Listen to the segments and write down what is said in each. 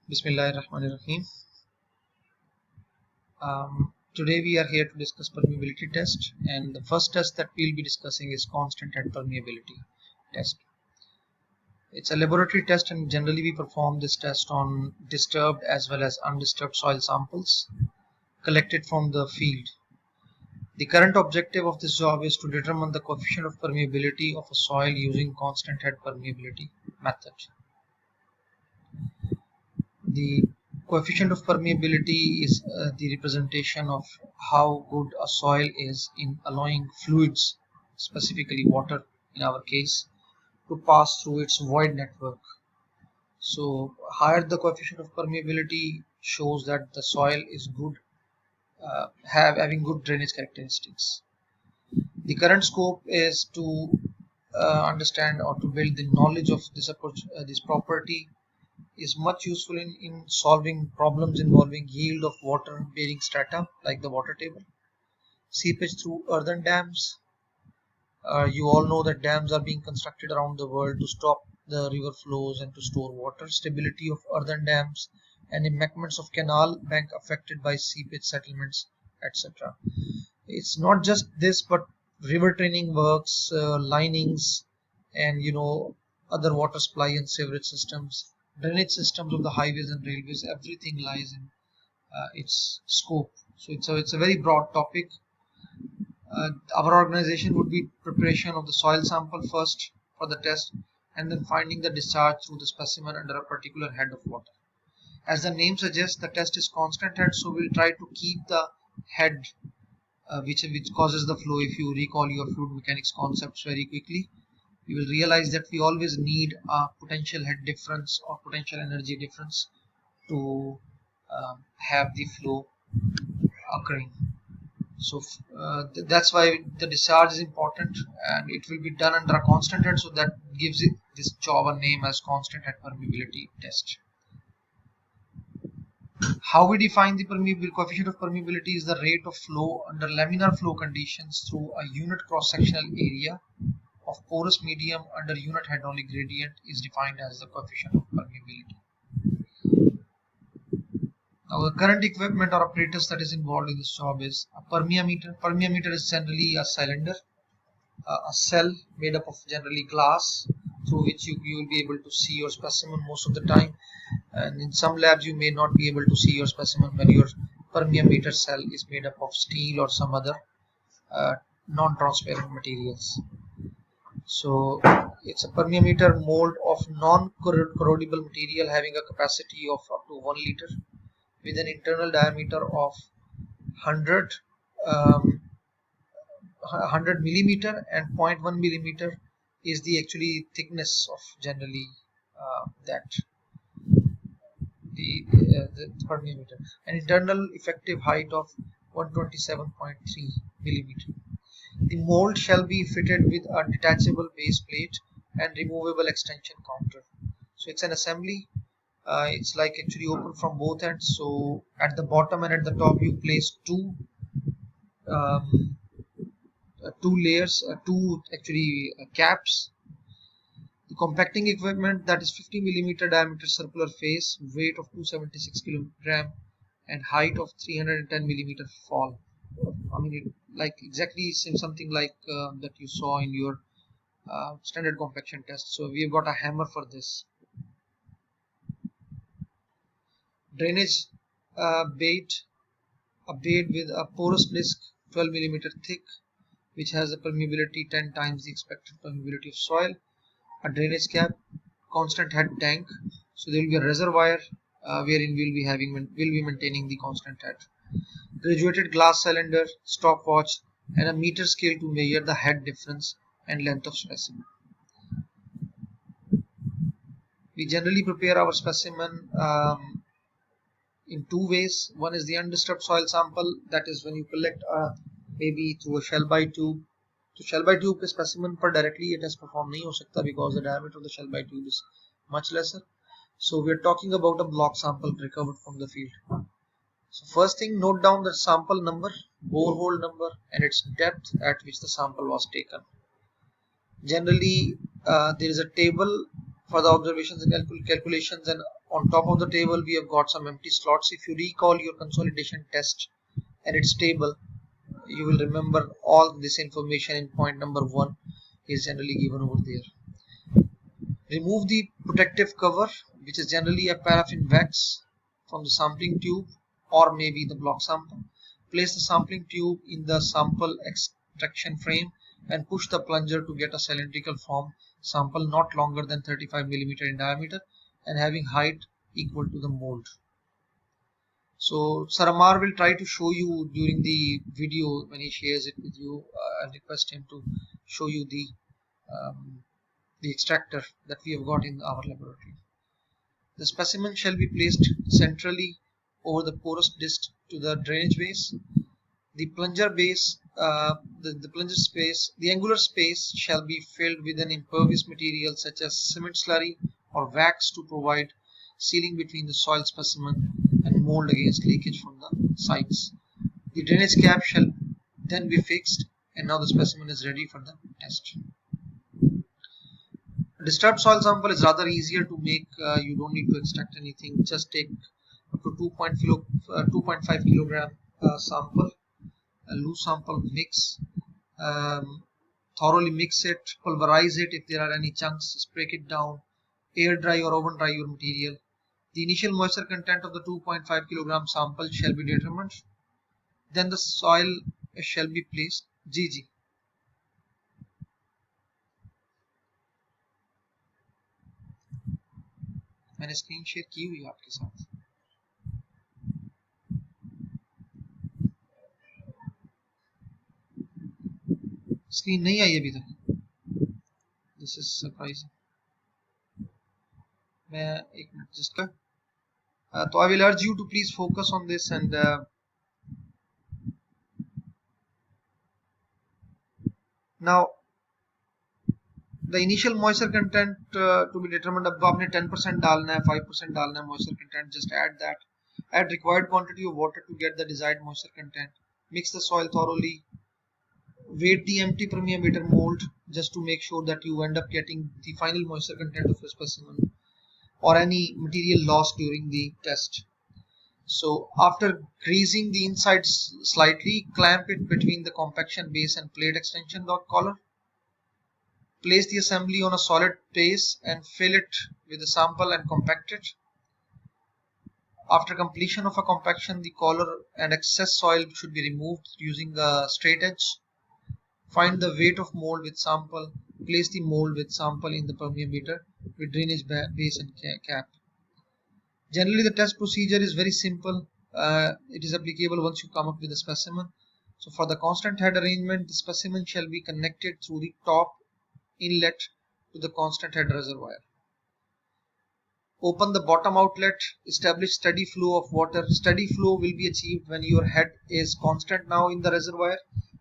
Bismillahirrahmanirrahim. Today we are here to discuss permeability test, and the first test that we'll be discussing is constant head permeability test. It's a laboratory test, and generally we perform this test on disturbed as well as undisturbed soil samples collected from the field. The current objective of this job is to determine the coefficient of permeability of a soil using constant head permeability method. The coefficient of permeability is the representation of how good a soil is in allowing fluids, specifically water in our case, to pass through its void network. So higher the coefficient of permeability shows that the soil is good, having good drainage characteristics. The current scope is to understand or to build the knowledge of this property is much useful in solving problems involving yield of water bearing strata like the water table, seepage through earthen dams. You all know that dams are being constructed around the world to stop the river flows and to store water, stability of earthen dams, and embankments of canal bank affected by seepage settlements, etc. It's not just this, but river training works, linings, and other water supply and sewerage systems, drainage systems of the highways and railways. Everything lies in its scope. So it's a very broad topic. Our organization would be preparation of the soil sample first for the test, and then finding the discharge through the specimen under a particular head of water. As the name suggests, the test is constant head, so we'll try to keep the head which causes the flow. If you recall your fluid mechanics concepts very quickly, you will realize that we always need a potential head difference or potential energy difference to have the flow occurring. So that's why the discharge is important, and it will be done under a constant head, so that gives it this job a name as constant head permeability test. How we define the coefficient of permeability is the rate of flow under laminar flow conditions through a unit cross-sectional area of porous medium under unit hydraulic gradient is defined as the coefficient of permeability. Now the current equipment or apparatus that is involved in this job is a permeameter. Permeameter is generally a cylinder, a cell made up of generally glass, through which you will be able to see your specimen most of the time, and in some labs you may not be able to see your specimen when your permeameter cell is made up of steel or some other non-transparent materials. So it's a permeameter mold of non-corrodible material having a capacity of up to 1 liter with an internal diameter of 100 millimeter, and 0.1 millimeter is the actually thickness of generally that the permeameter. An internal effective height of 127.3 millimeter. The mold shall be fitted with a detachable base plate and removable extension counter. So it's an assembly. It's like actually open from both ends. So at the bottom and at the top you place two layers, two actually caps. The compacting equipment, that is 50 millimeter diameter circular face, weight of 276 kilogram, and height of 310 millimeter fall. I mean, it like exactly something like that you saw in your standard compaction test. So we've got a hammer for this. Drainage bait, a bait with a porous disc 12 millimeter thick, which has a permeability 10 times the expected permeability of soil. A drainage cap, constant head tank. So there will be a reservoir wherein we'll be maintaining the constant head. Graduated glass cylinder, stopwatch, and a meter scale to measure the head difference and length of specimen. We generally prepare our specimen in two ways. One is the undisturbed soil sample, that is when you collect maybe through a shell by tube. तो shell by tube के specimen पर directly ये test perform नहीं हो सकता because the diameter of the shell by tube is much lesser. So we are talking about a block sample recovered from the field. So first thing, note down the sample number, borehole number, and its depth at which the sample was taken. Generally, there is a table for the observations and calculations, and On top of the table we have got some empty slots. If you recall your consolidation test and its table, you will remember all this information in point number 1 is generally given over there. Remove the protective cover, which is generally a paraffin wax, from the sampling tube or maybe the block sample. Place the sampling tube in the sample extraction frame and push the plunger to get a cylindrical form sample not longer than 35 mm in diameter and having height equal to the mold. So Sir Amar will try to show you during the video when he shares it with you. I'll request him to show you the extractor that we have got in our laboratory. The specimen shall be placed centrally over the porous disc to the drainage base. The plunger base, the plunger space, the angular space shall be filled with an impervious material such as cement slurry or wax to provide sealing between the soil specimen and mold against leakage from the sides. The drainage cap shall then be fixed, and now the specimen is ready for the test. A disturbed soil sample is rather easier to make. You don't need to extract anything. Just take up to 2.5 kilogram sample, a loose sample, mix, thoroughly mix it, pulverize it if there are any chunks, just break it down, air dry or oven dry your material. The initial moisture content of the 2.5 kilogram sample shall be determined. Then the soil shall be placed. GG. मैंने screen share की हुई है आपके साथ. Screen नहीं आई अभी तक. This is surprising. मैं एक मिनट जस्ट कर. तो I will urge you to please focus on this and now the initial moisture content to be determined. अब आपने 10% डालना है, 5% डालना है moisture content. Just add that. Add required quantity of water to get the desired moisture content. Mix the soil thoroughly. Weight the empty permeameter mold just to make sure that you end up getting the final moisture content of your specimen or any material lost during the test. So after greasing the inside slightly, clamp it between the compaction base and plate extension collar. Place the assembly on a solid base and fill it with the sample and compact it. After completion of a compaction, the collar and excess soil should be removed using a straight edge. Find the weight of mold with sample. Place the mold with sample in the permeameter with drainage base and cap. Generally, the test procedure is very simple. It is applicable once you come up with a specimen. So for the constant head arrangement, the specimen shall be connected through the top inlet to the constant head reservoir. Open the bottom outlet. Establish steady flow of water. Steady flow will be achieved when your head is constant now in the reservoir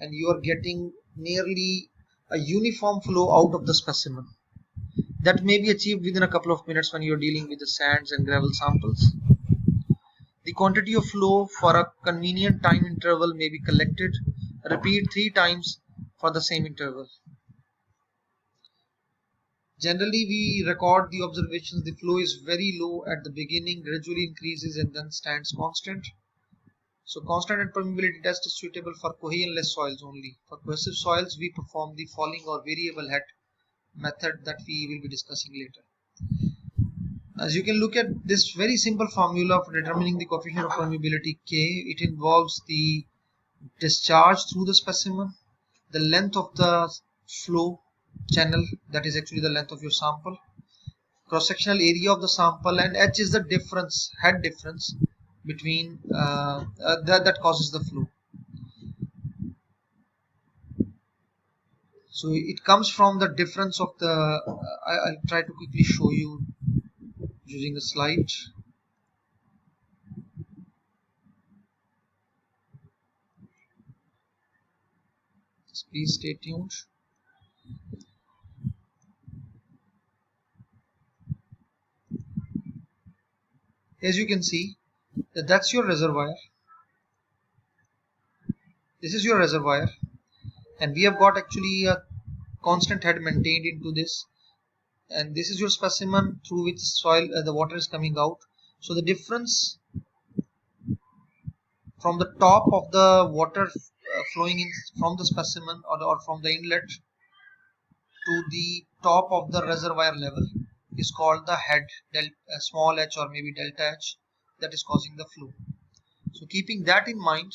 and you are getting nearly a uniform flow out of the specimen. That may be achieved within a couple of minutes when you are dealing with the sands and gravel samples. The quantity of flow for a convenient time interval may be collected. Repeat 3 times for the same interval. Generally, we record the observations. The flow is very low at the beginning, gradually increases and then stands constant. So constant and permeability test is suitable for cohesionless soils only. For cohesive soils, we perform the falling or variable head method that we will be discussing later. As you can look at this very simple formula for determining the coefficient of permeability K, it involves the discharge through the specimen, the length of the flow channel, that is actually the length of your sample, cross-sectional area of the sample, and H is the difference, head difference between that causes the flow. So it comes from the difference of the I'll try to quickly show you using a slide. Please stay tuned. As you can see, that's your reservoir. This is your reservoir, and we have got actually a constant head maintained into this. and this is your specimen through which soil the water is coming out. So the difference from the top of the water flowing in from the specimen or from the inlet to the top of the reservoir level is called the head, small h or maybe delta h, that is causing the flow. So keeping that in mind,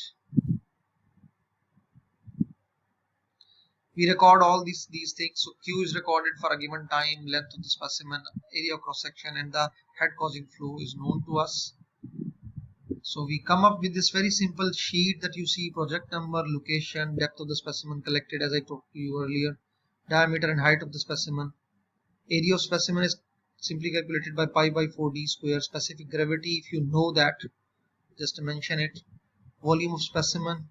we record all these things. So Q is recorded for a given time, length of the specimen, area of cross section, and the head causing flow is known to us. So we come up with this very simple sheet that you see: project number, location, depth of the specimen collected as I talked to you earlier, diameter and height of the specimen. Area of specimen is simply calculated by pi by 4d square. Specific gravity, if you know that, just mention it. Volume of specimen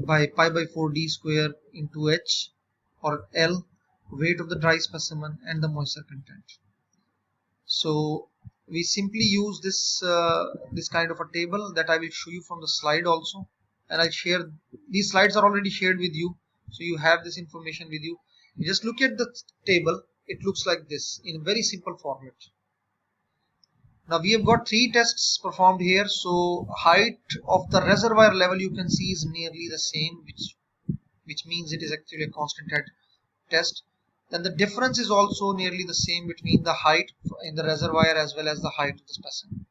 by pi by 4d square into h or L. Weight of the dry specimen and the moisture content. So we simply use this kind of a table that I will show you from the slide also, and I'll share these slides are already shared with you, so you have this information with you. You just look at the table. It looks like this in a very simple format. Now we have got 3 tests performed here. So height of the reservoir level you can see is nearly the same, which means it is actually a constant head test. Then the difference is also nearly the same between the height in the reservoir as well as the height of the specimen.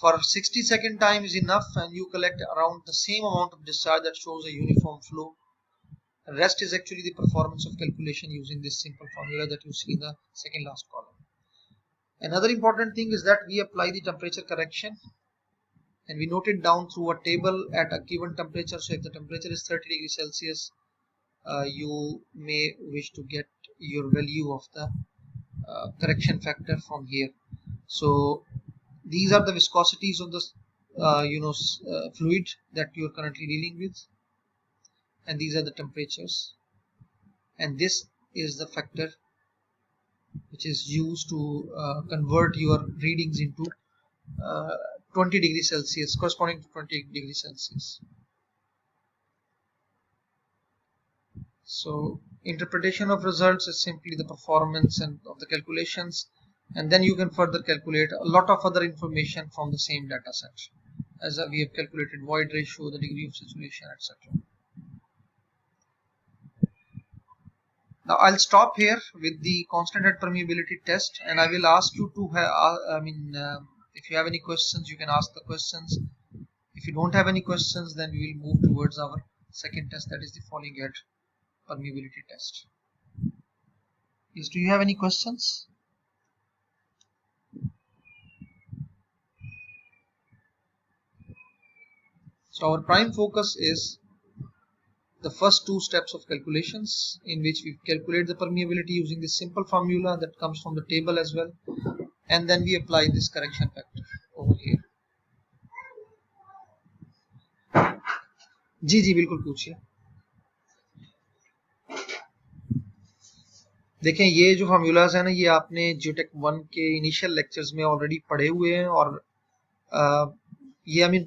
For 60-second time is enough, and you collect around the same amount of discharge that shows a uniform flow. The rest is actually the performance of calculation using this simple formula that you see in the second last column. Another important thing is that we apply the temperature correction, and we note it down through a table at a given temperature. So if the temperature is 30 degrees Celsius, you may wish to get your value of the correction factor from here. So these are the viscosities of the fluid that you are currently dealing with, and these are the temperatures, and this is the factor which is used to convert your readings into 20 degrees Celsius, corresponding to 20 degrees Celsius. So interpretation of results is simply the performance and of the calculations, and then you can further calculate a lot of other information from the same data set, as we have calculated void ratio, the degree of saturation, etc. Now I'll stop here with the constant head permeability test, and I will ask you to if you have any questions, you can ask the questions. If you don't have any questions, then we will move towards our second test, that is the falling head permeability test. Yes, do you have any questions? So our prime focus is the first 2 steps of calculations, in which we calculate the permeability using this simple formula that comes from the table as well, and then we apply this correction factor over here. जी बिल्कुल पूछिए. देखें, ये जो formulas है ना, ये आपने geotech 1 के इनिशियल लेक्चर्स में ऑलरेडी पढ़े हुए हैं, और ये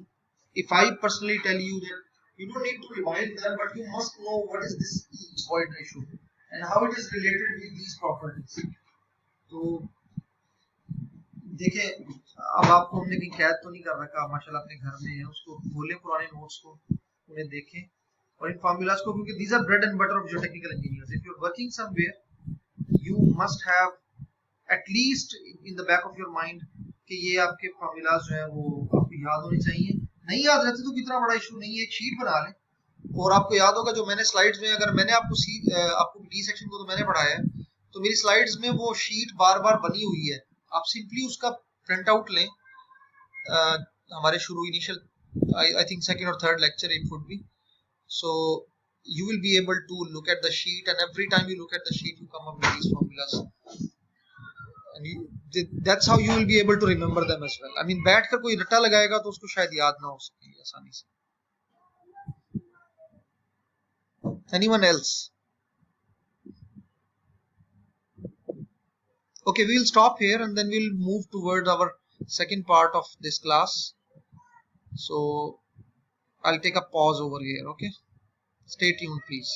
if I personally tell you that you don't need to remind them, but you must know what is this void ratio and how it is related with these properties. तो देखें, अब आपको हमने कहीं कैद तो नहीं कर रखा, माशाल्लाह अपने घर में है, उसको खोलें पुराने नोट्स को, उन्हें देखें और इन फार्मूलाज को, क्योंकि these are bread and butter of geotechnical engineers. If you are working somewhere, you must have at least in the back of your mind कि ये आपके फार्मूलाज जो है वो आपको याद होने चाहिए. नहीं याद रहते तो कितना बड़ा इशू नहीं है, एक शीट बना लें और आपको याद होगा. जो मैंने स्लाइड्स में, अगर मैंने आपको डी सेक्शन को तो मैंने पढ़ाया है, तो मेरी स्लाइड्स में वो शीट बार बार बनी हुई है. आप सिंपली उसका प्रिंट आउट लें. हमारे शुरू इनिशियल आई थिंक सेकंड और third lecture it would be, so you will be able to look at the sheet, and every time you look at the sheet you come up with these formulas, and that's how you will be able to remember them as well. I mean, बैठकर कोई रट्टा लगाएगा तो उसको शायद याद ना हो सके आसानी से. Anyone else? Okay, we will stop here and then we'll move towards our second part of this class. So I'll take a pause over here. Okay, stay tuned please.